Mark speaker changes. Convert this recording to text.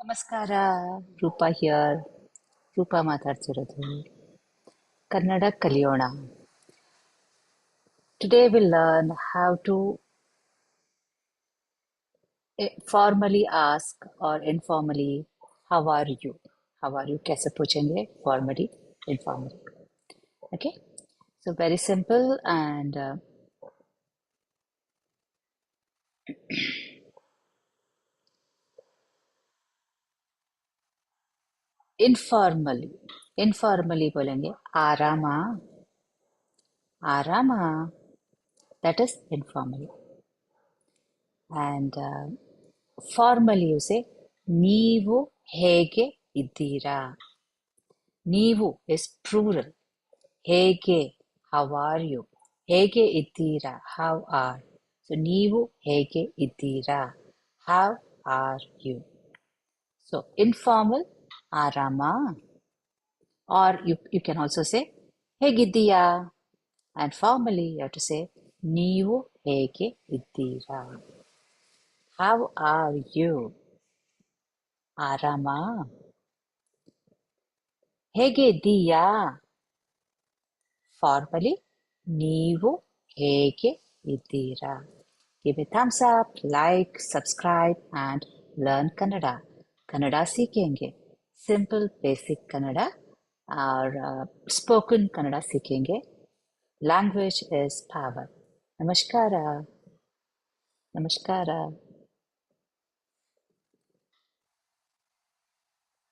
Speaker 1: ನಮಸ್ಕಾರ. ರೂಪಾ ಹಿಯರ್. ರೂಪಾ ಮಾತಾಡ್ತಿರೋದು. ಕನ್ನಡ ಕಲಿಯೋಣ. Today we'll learn how to formally ask or informally how are you. How are you कैसे पूछेंगे formally, informally. Okay. So very simple and informally. Informally बोलेंगे आरामा. आरामा. That is informally. And formally you say ನೀವು ಹೇಗೆ ಇದ್ದೀರಾ. ನೀವು ಇಸ್ ಪ್ಲೂರಲ್. ಹೇಗೆ, ಹೌ ಆರ್ ಯು. ಹೇಗೆ ಇದ್ದೀರಾ, ಹೌ ಆರ್. ಸೊ ನೀವು ಹೇಗೆ ಇದ್ದೀರಾ, how are you. So informal ಆರಾಮ, or you can also say ಹೇಗಿದ್ದೀಯಾ. And formally you have to say ನೀವು ಹೇಗೆ ಇದ್ದೀರಾ. How are you? ಆರಾಮ. ಹೇಗೆ ಇದ್ದೀಯಾ. ಫಾರ್ಮಲಿ ನೀವು ಹೇಗೆ ಇದ್ದೀರಾ. Give a thumbs up, like, subscribe and learn Kannada. Kannada सीखेंगे. Simple basic Kannada और spoken Kannada सीखेंगे. Language is power. नमस्कार. नमस्कार.